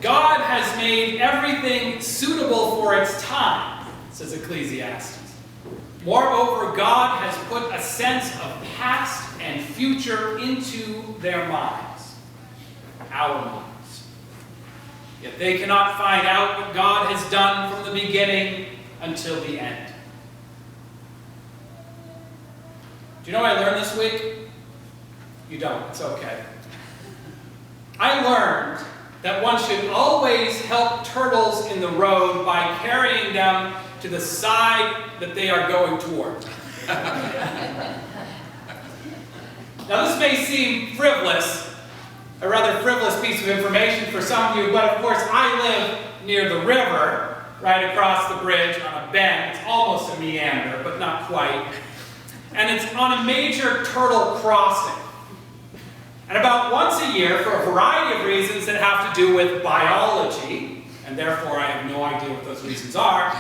God has made everything suitable for its time, says Ecclesiastes. Moreover, God has put a sense of past and future into their minds, our minds. Yet they cannot find out what God has done from the beginning until the end. Do you know what I learned this week? You don't. It's okay. I learned that one should always help turtles in the road by carrying them to the side that they are going toward. Now this may seem frivolous, a rather frivolous piece of information for some of you, but of course I live near the river, right across the bridge on a bend. It's almost a meander, but not quite. And it's on a major turtle crossing. And about once a year, for a variety of reasons that have to do with biology, and therefore I have no idea what those reasons are,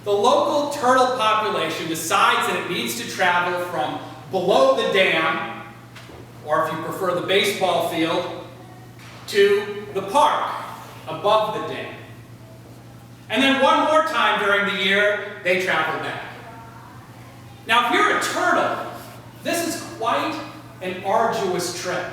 the local turtle population decides that it needs to travel from below the dam, or if you prefer the baseball field, to the park above the dam. And then one more time during the year, they travel back. Now, if you're a turtle, this is quite an arduous trip.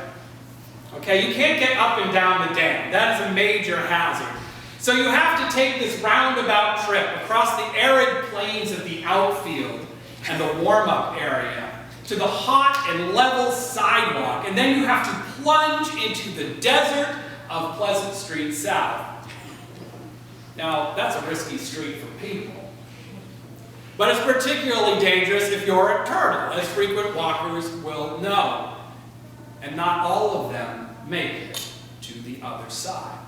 Okay, you can't get up and down the dam. That is a major hazard. So you have to take this roundabout trip across the arid plains of the outfield and the warm-up area to the hot and level sidewalk, and then you have to plunge into the desert of Pleasant Street South. Now, that's a risky street for people. But it's particularly dangerous if you're a turtle, as frequent walkers will know. And not all of them make it to the other side.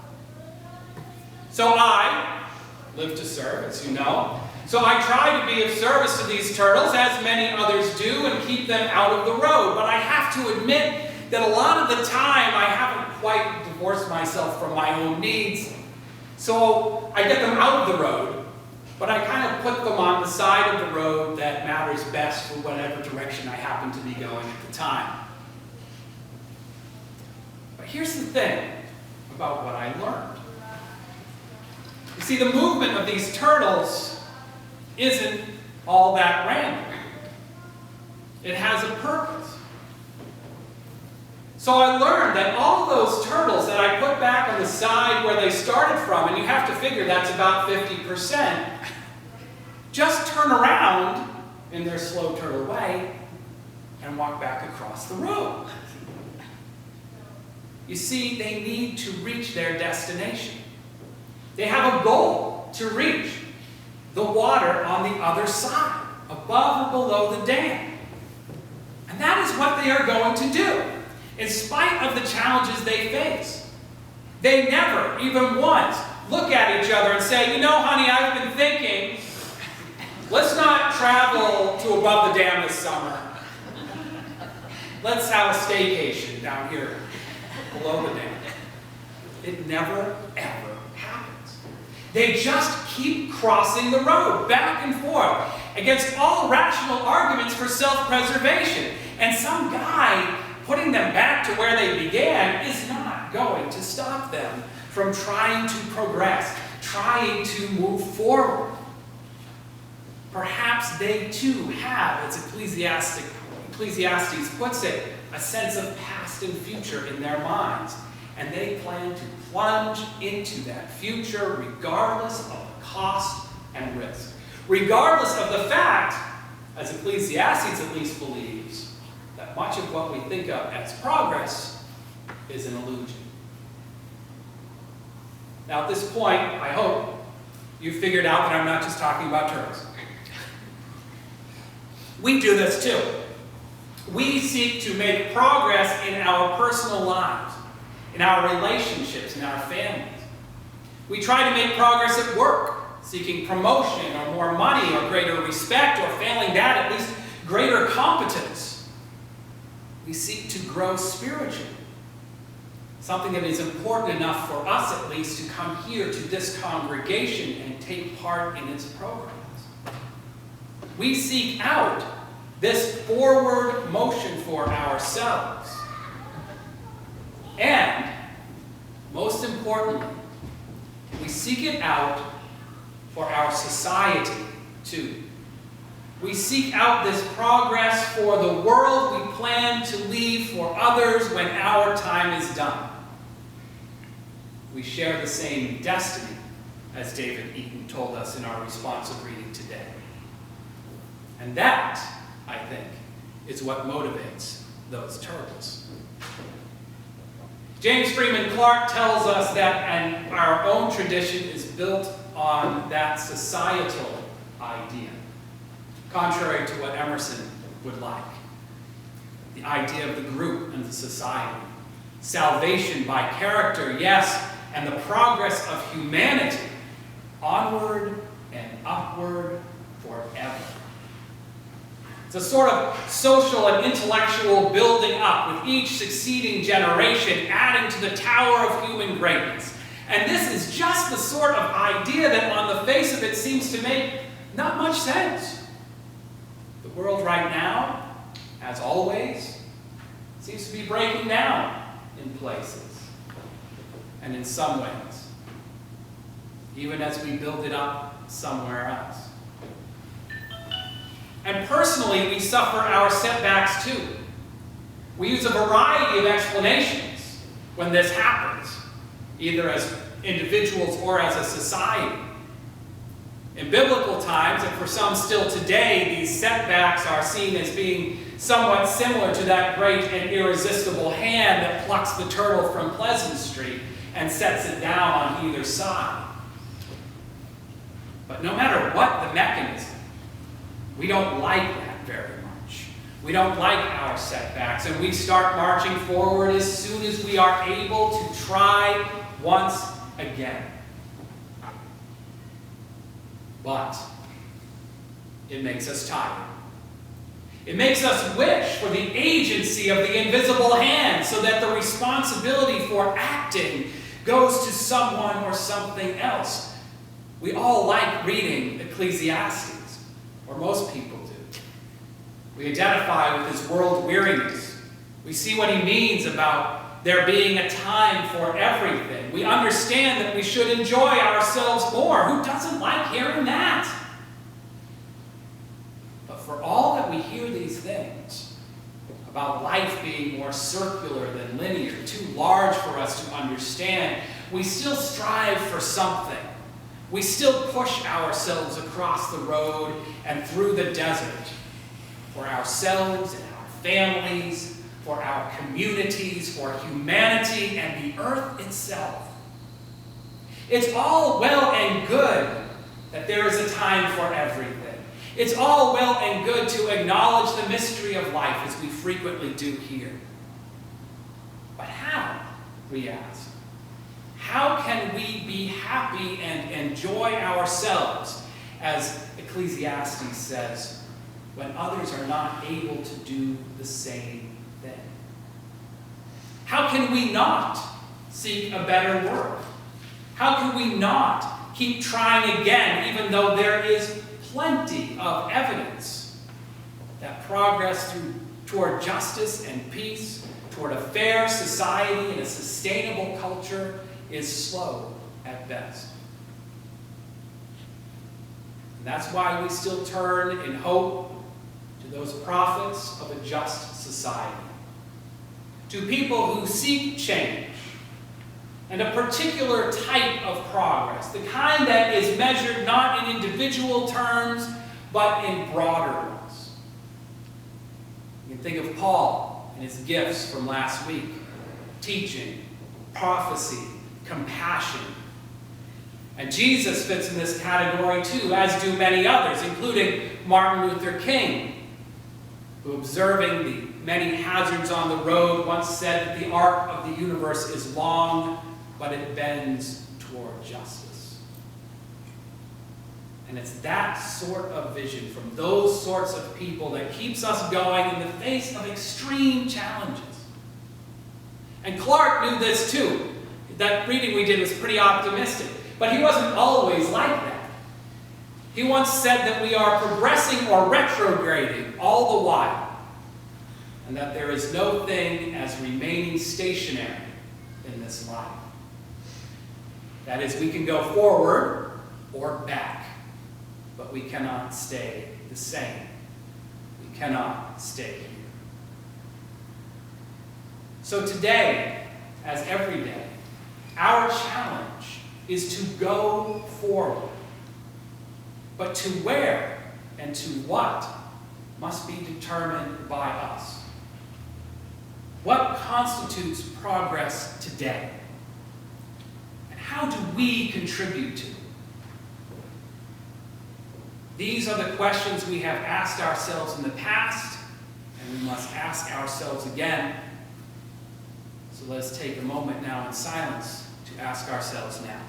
So I live to serve, as you know. So I try to be of service to these turtles, as many others do, and keep them out of the road. But I have to admit that a lot of the time I haven't quite divorced myself from my own needs. So I get them out of the road, but I kind of put them on the side of the road that matters best for whatever direction I happen to be going at the time. But here's the thing about what I learned. You see, the movement of these turtles isn't all that random. It has a purpose. So I learned that all those turtles that I put back on the side where they started from, and you have to figure that's about 50%, just turn around in their slow turtle way and walk back across the road. You see, they need to reach their destination. They have a goal to reach the water on the other side, above or below the dam. And that is what they are going to do, in spite of the challenges they face. They never, even once, look at each other and say, you know, honey, I've been thinking, let's not travel to above the dam this summer. Let's have a staycation down here below the dam. It never, ever happens. They just keep crossing the road, back and forth, against all rational arguments for self-preservation. And some guy putting them back to where they began is not going to stop them from trying to progress, trying to move forward. Perhaps they too have, as Ecclesiastes puts it, a sense of past and future in their minds. And they plan to plunge into that future regardless of the cost and risk. Regardless of the fact, as Ecclesiastes at least believes, that much of what we think of as progress is an illusion. Now at this point, I hope you've figured out that I'm not just talking about turtles. We do this too. We seek to make progress in our personal lives, in our relationships, in our families. We try to make progress at work, seeking promotion or more money or greater respect, or failing that, at least greater competence. We seek to grow spiritually, something that is important enough for us at least to come here to this congregation and take part in its programs. We seek out this forward motion for ourselves. And most importantly, we seek it out for our society too. We seek out this progress for the world we plan to leave for others when our time is done. We share the same destiny, as David Eaton told us in our responsive reading today. And that, I think, is what motivates those turtles. James Freeman Clarke tells us that our own tradition is built on that societal idea, contrary to what Emerson would like. The idea of the group and the society. Salvation by character, yes, and the progress of humanity, onward and upward forever. It's a sort of social and intellectual building up, with each succeeding generation adding to the tower of human greatness. And this is just the sort of idea that on the face of it seems to make not much sense. The world right now, as always, seems to be breaking down in places and in some ways, even as we build it up somewhere else. And personally, we suffer our setbacks too. We use a variety of explanations when this happens, either as individuals or as a society. In biblical times, and for some still today, these setbacks are seen as being somewhat similar to that great and irresistible hand that plucks the turtle from Pleasant Street and sets it down on either side. But no matter what the mechanism, we don't like that very much. We don't like our setbacks, and we start marching forward as soon as we are able to try once again. But it makes us tired. It makes us wish for the agency of the invisible hand, so that the responsibility for acting goes to someone or something else. We all like reading Ecclesiastes, or most people do. We identify with his world weariness. We see what he means about there being a time for everything. We understand that we should enjoy ourselves more. Who doesn't like hearing that? But for all that we hear these things about life being more circular than linear, too large for us to understand, we still strive for something. We still push ourselves across the road and through the desert for ourselves and our families, for our communities, for humanity and the earth itself. It's all well and good that there is a time for everything. It's all well and good to acknowledge the mystery of life, as we frequently do here. But how, we ask? How can we be happy and enjoy ourselves, as Ecclesiastes says, when others are not able to do the same thing? How can we not seek a better world? How can we not keep trying again, even though there is plenty of evidence that progress toward justice and peace, toward a fair society and a sustainable culture is slow at best? And that's why we still turn in hope to those prophets of a just society, to people who seek change and a particular type of progress, the kind that is measured not in individual terms, but in broader ones. You can think of Paul and his gifts from last week: teaching, prophecy, compassion. And Jesus fits in this category too, as do many others, including Martin Luther King, who, observing the many hazards on the road, once said that the arc of the universe is long, but it bends toward justice. And it's that sort of vision from those sorts of people that keeps us going in the face of extreme challenges. And Clarke knew this too. That reading we did was pretty optimistic, but he wasn't always like that. He once said that we are progressing or retrograding all the while, and that there is no thing as remaining stationary in this life. That is, we can go forward or back, but we cannot stay the same. We cannot stay here. So today, as every day, our challenge is to go forward. But to where and to what must be determined by us. What constitutes progress today? And how do we contribute to it? These are the questions we have asked ourselves in the past, and we must ask ourselves again. So let us take a moment now in silence to ask ourselves now.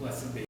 Blessed be.